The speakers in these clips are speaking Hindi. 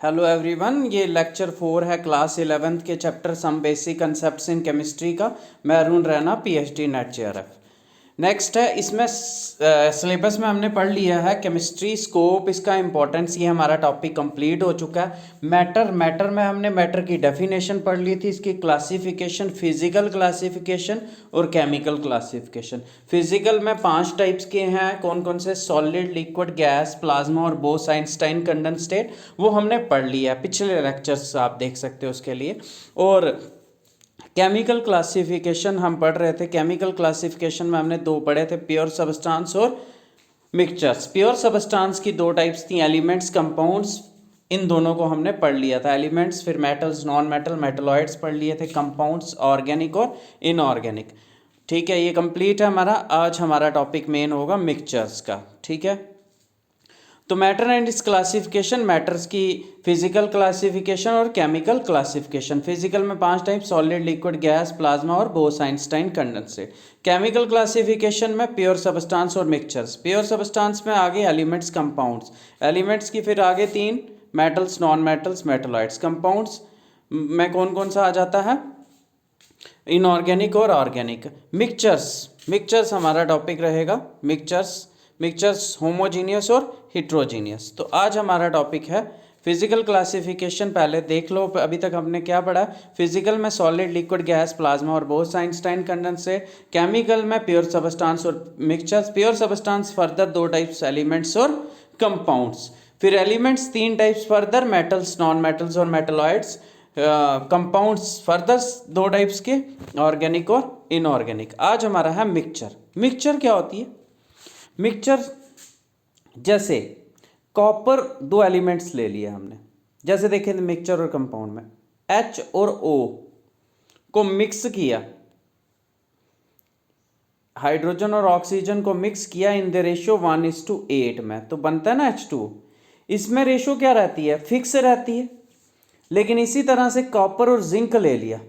हेलो एवरीवन, ये लेक्चर 4 है क्लास 11th के chapter some basic concepts in chemistry का। मैं Arun Raina, PhD NET JRF. Next है, इसमें सिलेबस में हमने पढ़ लिया है केमिस्ट्री स्कोप, इसका इंपॉर्टेंस, ये हमारा टॉपिक कंप्लीट हो चुका है। मैटर में हमने मैटर की डेफिनेशन पढ़ ली थी, इसकी क्लासिफिकेशन, फिजिकल क्लासिफिकेशन और केमिकल क्लासिफिकेशन। फिजिकल में 5 टाइप्स के हैं, कौन कौन से? सॉलिड, लिक्विड, गैस, प्लाज्मा और बोस-आइंस्टाइन कंडेंसेट। वो हमने पढ़ लिया है, पिछले लेक्चर्स आप देख सकते हो उसके लिए। और केमिकल क्लासिफिकेशन हम पढ़ रहे थे। केमिकल क्लासिफिकेशन में हमने 2 पढ़े थे, प्योर सब्सटेंस और मिक्सचर्स। प्योर सब्सटेंस की 2 टाइप्स थी, एलिमेंट्स, कंपाउंड्स। इन दोनों को हमने पढ़ लिया था, एलिमेंट्स, फिर मेटल्स, नॉन मेटल, मेटलॉइड्स पढ़ लिए थे, कंपाउंड्स, ऑर्गेनिक और इनऑर्गेनिक। ठीक है, ये कंप्लीट है हमारा। आज हमारा टॉपिक मेन होगा मिक्सचर्स का। ठीक है, तो मैटर एंड इस क्लासिफिकेशन, मैटर्स की फिजिकल क्लासिफिकेशन और केमिकल क्लासिफिकेशन। फिजिकल में 5 type, solid, liquid, gas, plasma और बोस-आइंस्टाइन कंडेंसेट। केमिकल क्लासिफिकेशन में प्योर सब्सटेंस और मिक्सचर्स। प्योर सब्सटेंस में आगे एलिमेंट्स, कंपाउंड्स। एलिमेंट्स की फिर आगे 3, metals, non metals, metalloids. Compounds में कौन कौन सा आ जाता है? इनऑर्गेनिक और ऑर्गेनिक। मिक्सचर्स हमारा टॉपिक रहेगा। मिक्सचर्स होमोजीनियस और हिट्रोजीनियस। तो आज हमारा टॉपिक है फिजिकल क्लासिफिकेशन। पहले देख लो, अभी तक हमने क्या पढ़ा। फिजिकल में सॉलिड, लिक्विड, गैस, प्लाज्मा और बोस-आइंस्टाइन कंडेंसेट। केमिकल में प्योर सब्सटेंस और mixtures. Pure substance further 2 types, elements और कंपाउंड्स। फिर elements 3 types further, metals, non metals और मेटलॉइड्स। कंपाउंड्स फर्दर 2 टाइप्स के, ऑर्गेनिक और इनऑर्गेनिक। आज हमारा है मिक्सचर। मिक्सचर क्या होती है? मिक्सचर जैसे कॉपर 2 एलिमेंट्स ले लिए हमने, जैसे देखें मिक्सचर और कंपाउंड में H और O को मिक्स किया, हाइड्रोजन और ऑक्सीजन को मिक्स किया इन द रेशियो 1:8 में, तो बनता है ना H2। इसमें रेशियो क्या रहती है? फिक्स रहती है। लेकिन इसी तरह से कॉपर और जिंक ले लिया,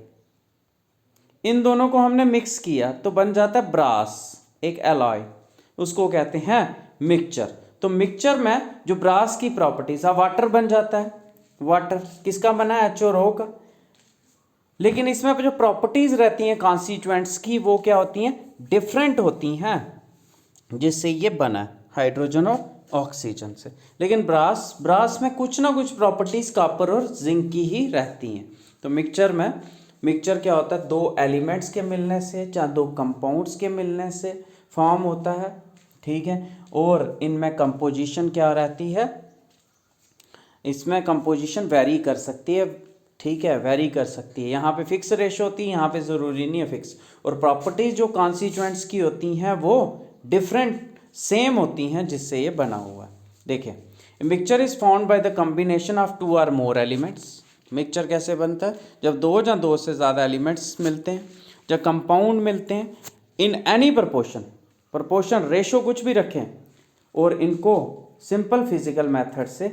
इन दोनों को हमने मिक्स किया तो बन जाता है ब्रास, एक एलॉय, उसको कहते हैं मिक्सचर। तो मिक्सचर में जो ब्रास की प्रॉपर्टीज, वाटर बन जाता है। वाटर किसका बना है? H और O का। लेकिन इसमें जो प्रॉपर्टीज रहती हैं कॉन्स्टिट्यूएंट्स की, वो क्या होती हैं? डिफरेंट होती हैं, जिससे ये बना है हाइड्रोजन और ऑक्सीजन से। लेकिन ब्रास में कुछ ना कुछ प्रॉपर्टीज कॉपर और जिंक की ही रहती हैं। तो मिक्सचर क्या होता है? 2 एलिमेंट्स के मिलने से, चाहे 2 कंपाउंड्स के मिलने से फॉर्म होता है। ठीक है, और इनमें कंपोजिशन क्या रहती है? इसमें कंपोजिशन वेरी कर सकती है। ठीक है, वेरी कर सकती है। यहाँ पे फिक्स रेशो होती है, यहाँ पे ज़रूरी नहीं है फिक्स। और प्रॉपर्टीज जो कॉन्स्टिट्यूएंट्स की होती हैं वो डिफरेंट सेम होती हैं, जिससे ये बना हुआ है। देखिए, mixture is found by the combination of 2 और मोर एलिमेंट्स। मिक्सचर कैसे बनता है? जब 2 या 2 से ज़्यादा एलिमेंट्स मिलते हैं, जब कंपाउंड मिलते हैं, इन एनी प्रपोर्शन रेशो कुछ भी रखें, और इनको सिंपल फिजिकल मेथड से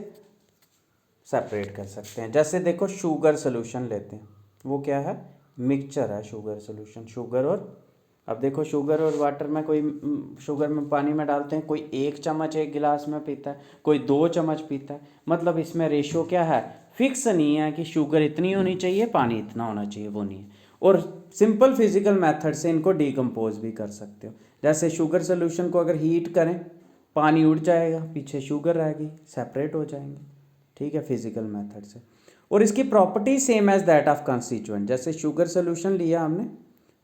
सेपरेट कर सकते हैं। जैसे देखो, शुगर सोल्यूशन लेते हैं, वो क्या है? मिक्सचर है शुगर सोल्यूशन। शुगर और, अब देखो, शुगर और वाटर में, कोई शुगर में पानी में डालते हैं, कोई 1 चम्मच 1 गिलास में पीता है, कोई 2 चम्मच पीता है। मतलब इसमें रेशो क्या है? फिक्स नहीं है कि शुगर इतनी होनी चाहिए, पानी इतना होना चाहिए, वो नहीं है। और सिंपल फिजिकल मेथड से इनको डिकम्पोज भी कर सकते हो। जैसे शुगर सोल्यूशन को अगर हीट करें, पानी उड़ जाएगा, पीछे शुगर रहेगी, सेपरेट हो जाएंगे। ठीक है, फिजिकल मेथड से। और इसकी property same as that of constituent. जैसे शुगर सोल्यूशन लिया हमने,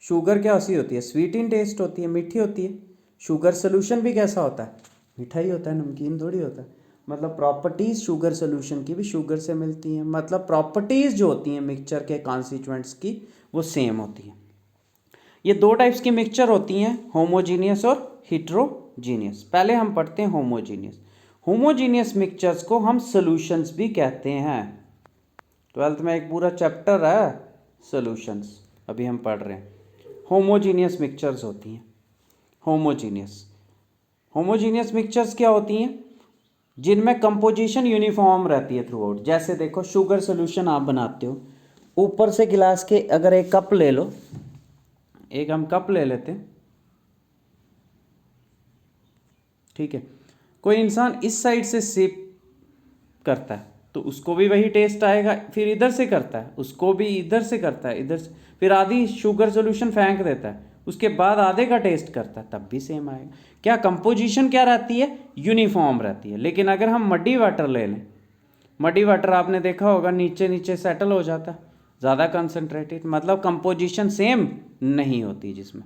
शुगर क्या सी होती है? स्वीट इन टेस्ट होती है, मीठी होती है। शुगर सोल्यूशन भी कैसा होता है? मीठा ही होता है, नमकीन थोड़ी होता है। मतलब प्रॉपर्टीज़ शुगर सोल्यूशन की भी शुगर से मिलती हैं। मतलब प्रॉपर्टीज़ जो होती हैं मिक्सचर के कॉन्स्टिट्यूएंट्स की, वो सेम होती हैं। ये 2 टाइप्स की मिक्सचर होती हैं, होमोजीनियस और हिट्रोजीनियस। पहले हम पढ़ते हैं होमोजीनियस मिक्सचर्स को हम सॉल्यूशंस भी कहते हैं। 12th में एक पूरा चैप्टर है सॉल्यूशंस, अभी हम पढ़ रहे हैं। होमोजीनियस मिक्सचर्स होती हैं। होमोजीनियस मिक्सचर्स क्या होती हैं? जिनमें कंपोजिशन यूनिफॉर्म रहती है थ्रू आउट। जैसे देखो, शुगर सोल्यूशन आप बनाते हो, ऊपर से गिलास के अगर एक कप ले लो, एक हम कप ले लेते हैं। ठीक है, कोई इंसान इस साइड से सिप करता है, तो उसको भी वही टेस्ट आएगा, फिर इधर से करता है, उसको भी इधर से करता है, इधर से, फिर आधी शुगर सोल्यूशन फेंक देता है, उसके बाद आधे का टेस्ट करता है, तब भी सेम आएगा। क्या कंपोजिशन क्या रहती है, यूनिफॉर्म रहती है। लेकिन अगर हम मड्डी वाटर ले लें, मड्डी वाटर आपने देखा होगा नीचे नीचे सेटल हो जाता है, ज़्यादा कंसनट्रेटेड, मतलब कंपोजिशन सेम नहीं होती जिसमें।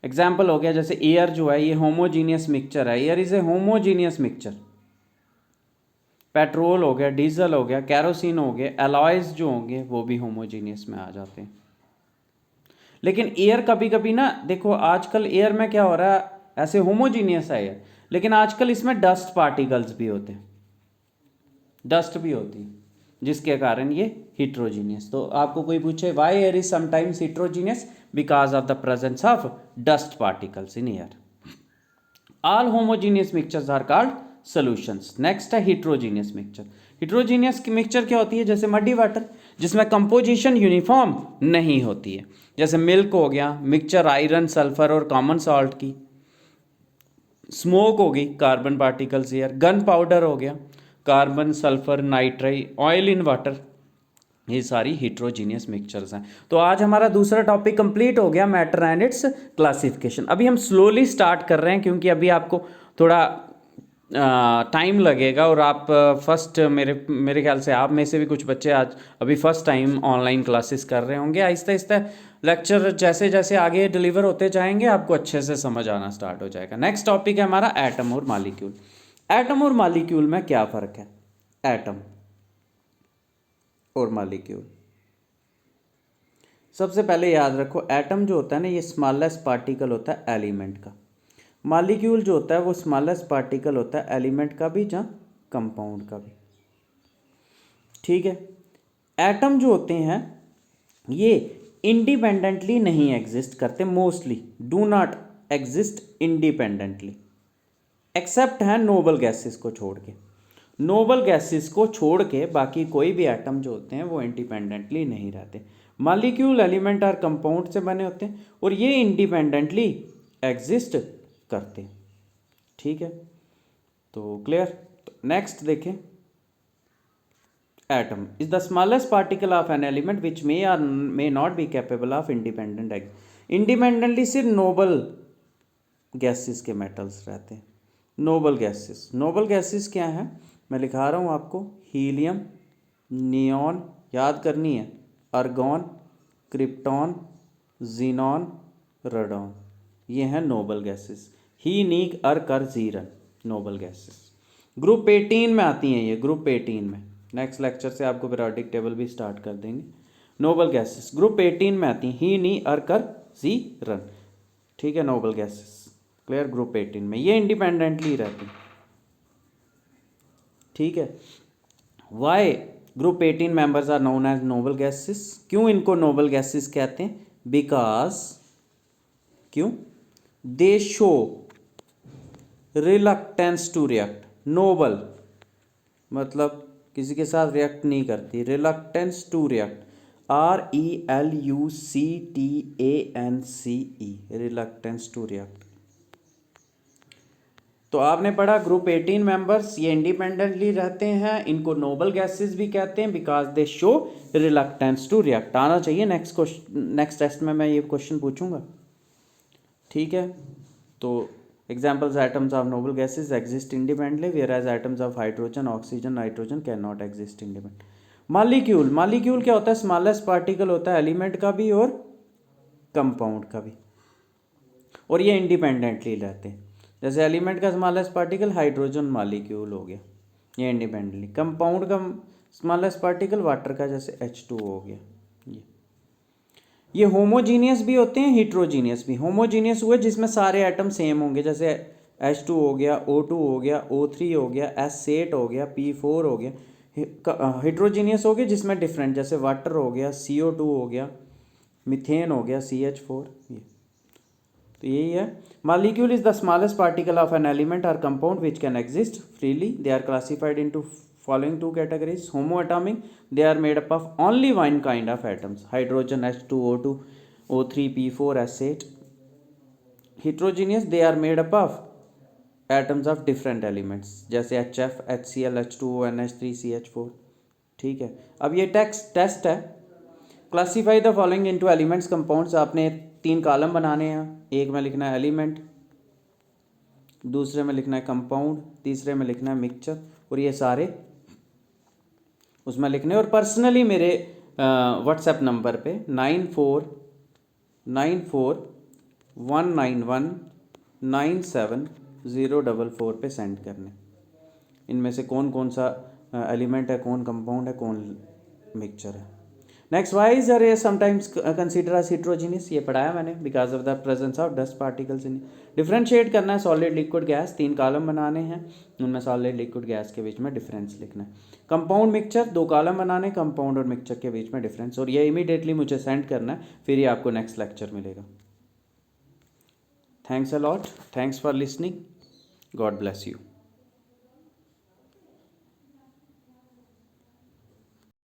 एग्जाम्पल हो गया जैसे एयर जो है ये होमोजीनियस मिक्सचर है, air is a homogeneous mixture. Petrol हो गया, डीजल हो गया, कैरोसिन हो गया, एलॉयज जो होंगे वो भी होमोजीनियस में आ जाते हैं। लेकिन एयर कभी कभी ना देखो, आजकल एयर में क्या हो रहा है, ऐसे होमोजीनियस है एयर, लेकिन आजकल इसमें डस्ट पार्टिकल्स भी होते हैं, डस्ट भी होती है, जिसके कारण ये हिट्रोजीनियस। तो आपको कोई पूछे why air is sometimes heterogeneous, because of the presence of dust particles in air. All homogeneous mixtures are called solutions. Next है हिट्रोजीनियस मिक्सचर। हिट्रोजीनियस की मिक्सचर क्या होती है, जैसे मड्डी वाटर, जिसमें कंपोजिशन यूनिफॉर्म नहीं होती है, जैसे मिल्क हो गया, मिक्सचर आयरन, सल्फर और कॉमन सॉल्ट की, स्मोक होगी, carbon particles air, gunpowder हो गया, carbon, sulphur, nitrite, oil in water, ये सारी हिट्रोजीनियस मिक्सचर्स हैं। तो आज हमारा दूसरा टॉपिक कंप्लीट हो गया, मैटर एंड इट्स क्लासिफिकेशन। अभी हम स्लोली स्टार्ट कर रहे हैं क्योंकि अभी आपको थोड़ा टाइम लगेगा, और आप फर्स्ट मेरे ख्याल से आप में से भी कुछ बच्चे आज अभी फर्स्ट टाइम ऑनलाइन क्लासेस कर रहे होंगे। आहिस्ता आहिस्ता लेक्चर जैसे जैसे आगे डिलीवर होते जाएंगे आपको अच्छे से समझ आना स्टार्ट हो जाएगा। नेक्स्ट टॉपिक है हमारा एटम और मॉलिक्यूल। एटम और मॉलिक्यूल में क्या फ़र्क है, एटम और मॉलिक्यूल। सबसे पहले याद रखो, एटम जो होता है ना, ये स्मॉलेस्ट पार्टिकल होता है एलिमेंट का। मॉलिक्यूल जो होता है वो स्मॉलेस्ट पार्टिकल होता है एलिमेंट का भी, जहाँ कंपाउंड का भी। ठीक है। एटम जो होते हैं ये इंडिपेंडेंटली नहीं एग्जिस्ट करते, mostly do not exist independently, except है नोबल गैसेस को छोड़ के। नोबल गैसेस को छोड़ के बाकी कोई भी एटम जो होते हैं वो इंडिपेंडेंटली नहीं रहते। मॉलिक्यूल एलिमेंट और कंपाउंड से बने होते हैं और ये इंडिपेंडेंटली एग्जिस्ट करते हैं। ठीक है, तो क्लियर। तो नेक्स्ट देखें, atom is the smallest particle of an element which may और may not be capable of independent exist. Independently सिर्फ नोबल गैसेस के मेटल्स रहते हैं। नोबल गैसेस, नोबल गैसेस क्या है, मैं लिखा रहा हूँ आपको, हीलियम, नियॉन, याद करनी है, आर्गॉन, क्रिप्टॉन, जीनॉन, रेडॉन, ये हैं नोबल गैसेस। ही, नीक, अर्क, और जीरन नोबल गैसेस। ग्रुप 18 में आती हैं ये, ग्रुप 18 में। नेक्स्ट लेक्चर से आपको पीरियोडिक टेबल भी स्टार्ट कर देंगे। नोबल गैसेस ग्रुप 18 में आती हैं, ही, नी, अर्क, और जीरन। ठीक है, नोबल गैसेस क्लियर, ग्रुप 18 में। ये इंडिपेंडेंटली रहती। ठीक है। Why group 18 members are known as noble gases. क्यों इनको नोबल गैसेस कहते हैं, बिकॉज, क्यों, they show reluctance to react. Noble मतलब किसी के साथ रिएक्ट नहीं करती, reluctance to react, RELUCTANCE, reluctance to react. तो आपने पढ़ा ग्रुप 18 मेंबर्स ये इंडिपेंडेंटली रहते हैं, इनको नोबल गैसेस भी कहते हैं because they show reluctance to react. आना चाहिए नेक्स्ट टेस्ट में मैं ये क्वेश्चन पूछूंगा। ठीक है, तो examples, atoms of noble gases exist independently whereas atoms of hydrogen, oxygen, nitrogen cannot exist independent. Molecule, molecule क्या होता है, स्मॉलेस्ट पार्टिकल होता है एलिमेंट का भी और कंपाउंड का भी, और ये इंडिपेंडेंटली रहते हैं। जैसे एलिमेंट का स्मॉलेस्ट पार्टिकल हाइड्रोजन मॉलिक्यूल हो गया, ये इंडिपेंडेंटली। कंपाउंड का स्मॉलेस्ट पार्टिकल वाटर का जैसे H2 हो गया। ये होमोजीनियस भी होते हैं, हिट्रोजीनियस भी। होमोजीनियस हुए जिसमें सारे एटम सेम होंगे, जैसे H2 हो गया, O2 हो गया, O3 हो गया, S8 हो गया, P4 हो गया। हिट्रोजीनियस हो गया जिसमें डिफरेंट, जैसे वाटर हो गया, CO2 हो गया, मीथेन हो गया, CH4। ये तो यही है। Molecule is the smallest particle of an element और compound which can exist freely. They are classified into following two categories: homoatomic, they are made up of only one kind of atoms, hydrogen, H2, O2, O3, P4, S8. Heterogeneous, they are made up of atoms of different elements, जैसे HF, HCl, H2O, NH3, CH4। ठीक है, अब ये टेस्ट है। Classify the following into elements compounds. आपने 3 कॉलम बनाने हैं, एक में लिखना है एलिमेंट, दूसरे में लिखना है कंपाउंड, तीसरे में लिखना है मिक्सचर, और ये सारे उसमें लिखने। और पर्सनली मेरे व्हाट्सएप नंबर पे 949419197044 पे सेंड करने। इनमें से कौन कौन सा एलिमेंट है, कौन कंपाउंड है, कौन मिक्सचर है। नेक्स्ट, वाई इज अरे समटाइम्स कंसीडर एज हिट्रोजीनियस, ये पढ़ाया मैंने, because of the presence of dust particles in. Differentiate करना है सॉलिड लिक्विड गैस, 3 कॉलम बनाने हैं, उनमें सॉलिड लिक्विड गैस के बीच में डिफरेंस लिखना है। कंपाउंड मिक्सचर, 2 कॉलम बनाने, कंपाउंड और मिक्सचर के बीच में डिफरेंस, और ये इमीडिएटली मुझे सेंड करना है, फिर ये आपको नेक्स्ट लेक्चर मिलेगा। Thanks a lot, thanks for listening, God bless you.